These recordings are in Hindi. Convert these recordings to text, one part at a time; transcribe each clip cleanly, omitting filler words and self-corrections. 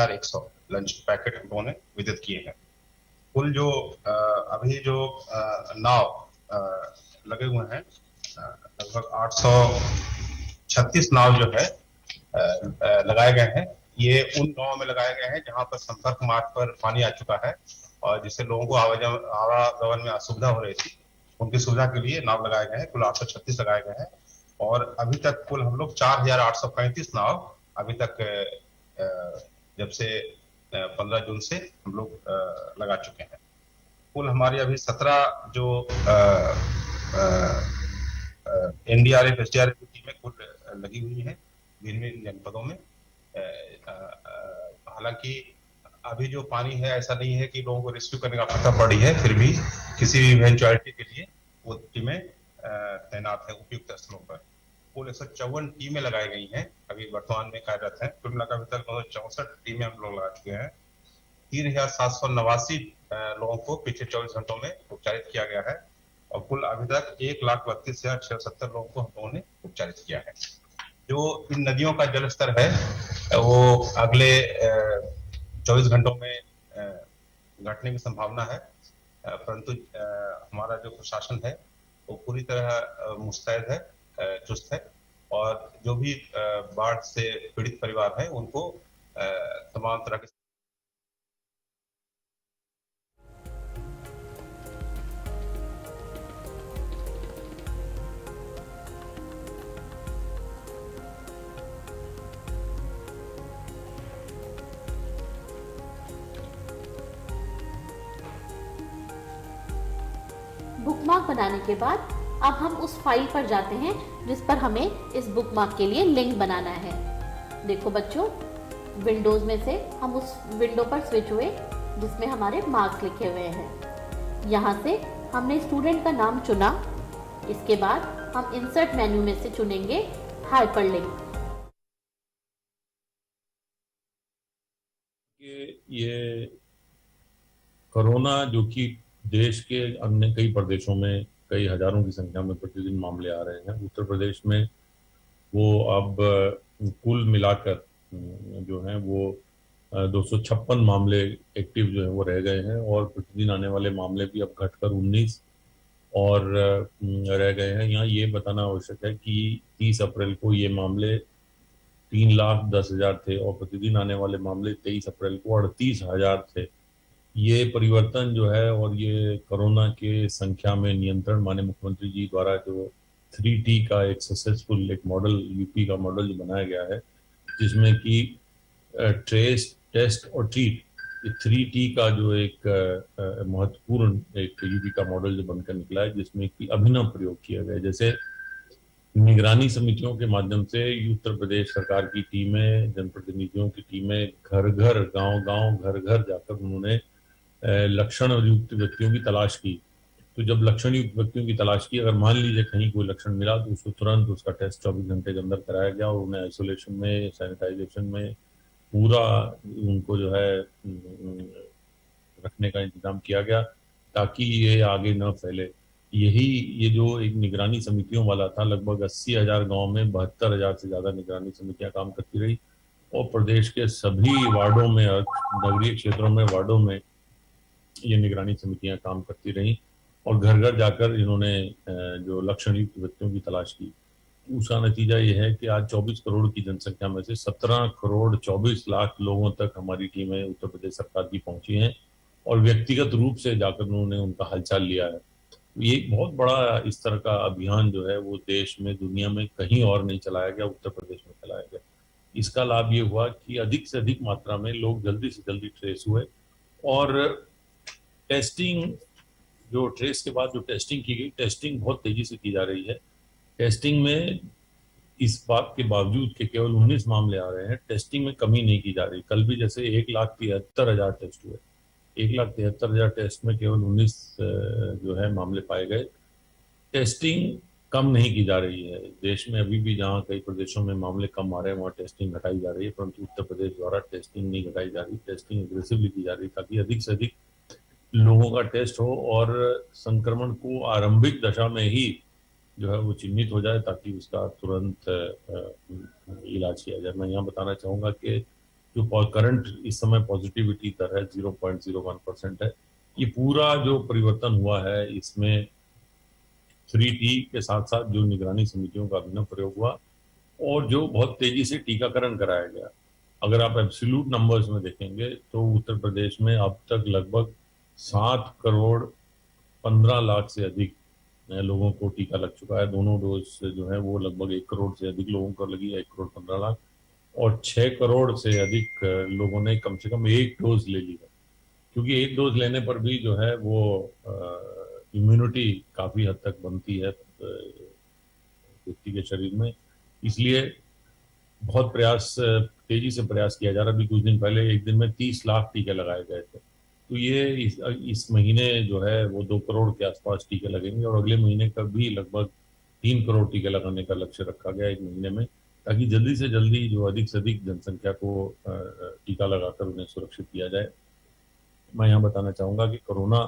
100 लंच पैकेट हम लोगों ने वितरित किए हैं। कुल जो अभी जो नाव लगे हुए हैं, लगभग 836 नाव जो है लगाए गए हैं। ये उन गांवों में लगाए गए हैं जहां पर संपर्क मार्ग पर पानी आ चुका है और जिससे लोगों को आवागमन में असुविधा हो रही थी। उनकी सुविधा के लिए नाव लगाए गए हैं। कुल 836 लगाए गए हैं और अभी तक कुल हम लोग 4835 नाव अभी तक जब से 15 जून से हम लोग लगा चुके हैं। कुल हमारी अभी 17 जो एनडीआरएफ एसडीआरएफ की टीमें कुल लगी हुई हैं भिन्न भिन्न जनपदों में। हालांकि अभी जो पानी है ऐसा नहीं है कि लोगों को रेस्क्यू करने का खतरा पड़ी है, फिर भी किसी भी इवेंचुअलिटी के लिए वो टीमें तैनात है उपयुक्त स्थलों पर। कुल 154 टीमें लगाई गई हैं, अभी वर्तमान में कार्यरत हैं। कुल मिलाकर अभी तक 264 टीमें हम लोग लगा चुके हैं। 3789 लोगों को पिछले 24 घंटों में उपचारित किया गया है और कुल अभी तक 1,32,670 लोगों को हम लोगों ने उपचारित किया है। जो इन नदियों का जल स्तर है वो अगले 24 घंटों में घटने की संभावना है, परंतु हमारा जो प्रशासन है वो पूरी तरह मुस्तैद है, चुस्त है और जो भी बाढ़ से पीड़ित परिवार है उनको तमाम तरह के बुकमार्क बनाने के बाद अब हम उस फाइल पर जाते हैं जिस पर हमें इस बुकमार्क के लिए लिंक बनाना है। देखो बच्चों, विंडोज में से हम उस विंडो पर स्विच हुए जिसमें हमारे मार्क्स लिखे हुए हैं। यहाँ से हमने स्टूडेंट का नाम चुना। इसके बाद हम इंसर्ट मेन्यू में से चुनेंगे हाइपरलिंक। ये कोरोना जो कि देश के अन्य कई प्रदेशों में कई हजारों की संख्या में प्रतिदिन मामले आ रहे हैं, उत्तर प्रदेश में वो अब कुल मिलाकर जो है वो 256 मामले एक्टिव जो है वो रह गए हैं और प्रतिदिन आने वाले मामले भी अब घटकर 19 और रह गए हैं। यहाँ ये बताना आवश्यक है कि 30 अप्रैल को ये मामले 3,10,000 थे और प्रतिदिन आने वाले मामले 23 अप्रैल को 38,000 थे। ये परिवर्तन जो है और ये कोरोना के संख्या में नियंत्रण माननीय मुख्यमंत्री जी द्वारा जो 3T का एक सक्सेसफुल एक मॉडल यूपी का मॉडल जो बनाया गया है, जिसमें कि ट्रेस, टेस्ट और ट्रीट, ये 3T का जो एक महत्वपूर्ण एक यूपी का मॉडल जो बनकर निकला है, जिसमें कि अभिनव प्रयोग किया गया है। जैसे निगरानी समितियों के माध्यम से उत्तर प्रदेश सरकार की टीमें, जनप्रतिनिधियों की टीमें घर घर, गांव गांव, घर घर जाकर उन्होंने लक्षण युक्त व्यक्तियों की तलाश की। तो जब लक्षण युक्त व्यक्तियों की तलाश की, अगर मान लीजिए कहीं कोई लक्षण मिला तो उसको तुरंत उसका टेस्ट 24 घंटे के अंदर कराया गया और उन्हें आइसोलेशन में, सैनिटाइजेशन में पूरा उनको जो है रखने का इंतजाम किया गया ताकि ये आगे न फैले। यही ये जो एक निगरानी समितियों वाला था, लगभग 80,000 गाँव में 72,000 से ज़्यादा निगरानी समितियां काम करती रही और प्रदेश के सभी वार्डों में, नगरीय क्षेत्रों में, वार्डों में ये निगरानी समितियां काम करती रहीं और घर घर जाकर इन्होंने जो लक्षण युक्त व्यक्तियों की तलाश की। उसका नतीजा ये है कि आज 24 करोड़ की जनसंख्या में से 17 करोड़ 24 लाख लोगों तक हमारी टीमें उत्तर प्रदेश सरकार की पहुंची हैं और व्यक्तिगत रूप से जाकर उन्होंने उनका हालचाल लिया है। ये एक बहुत बड़ा इस तरह का अभियान जो है वो देश में, दुनिया में कहीं और नहीं चलाया गया, उत्तर प्रदेश में चलाया गया। इसका लाभ ये हुआ कि अधिक से अधिक मात्रा में लोग जल्दी से जल्दी ट्रेस हुए और टेस्टिंग, जो ट्रेस के बाद जो टेस्टिंग की गई, टेस्टिंग बहुत तेजी से की जा रही है। टेस्टिंग में इस बात के बावजूद कि केवल 19 मामले आ रहे हैं, टेस्टिंग में कमी नहीं की जा रही। कल भी जैसे 1,73,000 टेस्ट हुए, 1,73,000 टेस्ट में केवल 19 जो है मामले पाए गए। टेस्टिंग कम नहीं की जा रही है। देश में अभी भी जहाँ कई प्रदेशों में मामले कम आ रहे हैं वहाँ टेस्टिंग घटाई जा रही है, परंतु उत्तर प्रदेश द्वारा टेस्टिंग नहीं घटाई जा रही, टेस्टिंग एग्रेसिवली की जा रही ताकि अधिक से अधिक लोगों का टेस्ट हो और संक्रमण को आरंभिक दशा में ही जो है वो चिन्हित हो जाए ताकि उसका तुरंत इलाज किया जाए। मैं यहाँ बताना चाहूँगा कि जो करंट इस समय पॉजिटिविटी दर है 0.01% है। ये पूरा जो परिवर्तन हुआ है इसमें 3T के साथ साथ जो निगरानी समितियों का अभिनव प्रयोग हुआ और जो बहुत तेजी से टीकाकरण कराया गया। अगर आप एब्सोल्यूट नंबर्स में देखेंगे तो उत्तर प्रदेश में अब तक लगभग 7 करोड़ 15 लाख से अधिक लोगों को टीका लग चुका है। दोनों डोज जो है वो लगभग 1 करोड़ से अधिक लोगों को लगी है, 1 करोड़ 15 लाख, और 6 करोड़ से अधिक लोगों ने कम से कम एक डोज ले ली है। क्योंकि एक डोज लेने पर भी जो है वो इम्यूनिटी काफी हद तक बनती है व्यक्ति के शरीर में, इसलिए बहुत तेजी से प्रयास किया जा रहा है। अभी कुछ दिन पहले एक दिन में 30 लाख टीके लगाए गए थे। तो ये इस महीने जो है वो 2 करोड़ के आसपास टीके लगेंगे और अगले महीने का भी लगभग 3 करोड़ टीके लगाने का लक्ष्य रखा गया एक महीने में, ताकि जल्दी से जल्दी जो अधिक से अधिक जनसंख्या को टीका लगाकर उन्हें सुरक्षित किया जाए। मैं यहाँ बताना चाहूंगा कि कोरोना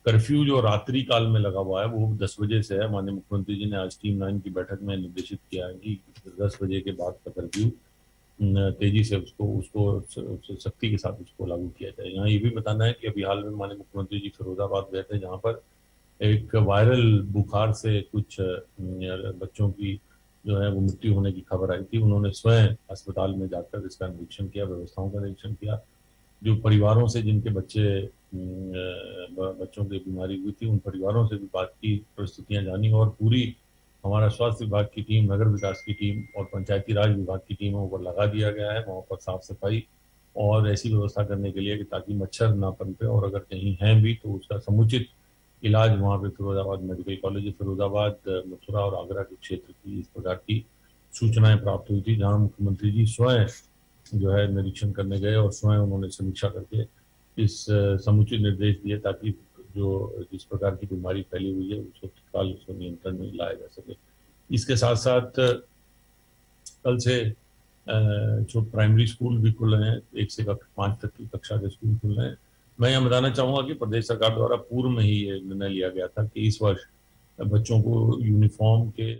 कर्फ्यू जो रात्रि काल में लगा हुआ है वो 10 बजे से है। माननीय मुख्यमंत्री जी ने आज टीम 9 की बैठक में निर्देशित किया है कि 10 बजे के बाद का कर्फ्यू तेजी से उसको सख्ती के साथ उसको लागू किया जाए। यहाँ ये भी बताना है कि अभी हाल में माननीय मुख्यमंत्री जी फिरोजाबाद गए थे, जहाँ पर एक वायरल बुखार से कुछ बच्चों की जो है वो मृत्यु होने की खबर आई थी। उन्होंने स्वयं अस्पताल में जाकर इसका निरीक्षण किया, व्यवस्थाओं का निरीक्षण किया। जो परिवारों से जिनके बच्चों की बीमारी हुई थी उन परिवारों से भी बात की, परिस्थितियां जानी, और पूरी हमारा स्वास्थ्य विभाग की टीम, नगर विकास की टीम और पंचायती राज विभाग की टीमों पर लगा दिया गया है वहाँ पर साफ सफाई और ऐसी व्यवस्था करने के लिए कि ताकि मच्छर ना पनपे, और अगर कहीं हैं भी तो उसका समुचित इलाज वहाँ पे फिरोजाबाद मेडिकल कॉलेज, फिरोजाबाद, मथुरा और आगरा के क्षेत्र की इस प्रकार की सूचनाएं प्राप्त हुई थी, जहाँ मुख्यमंत्री जी स्वयं जो है निरीक्षण करने गए और स्वयं उन्होंने समीक्षा करके इस समुचित निर्देश दिए ताकि जो जिस प्रकार की बीमारी फैली हुई है उसको तत्काल उसको नियंत्रण में लाया जा सके। इसके साथ साथ कल से जो प्राइमरी स्कूल भी खुल रहे हैं, 1 से 5 तक की कक्षा के स्कूल खुल रहे हैं। मैं यहाँ बताना चाहूंगा कि प्रदेश सरकार द्वारा पूर्व में ही ये निर्णय लिया गया था कि इस वर्ष बच्चों को यूनिफॉर्म के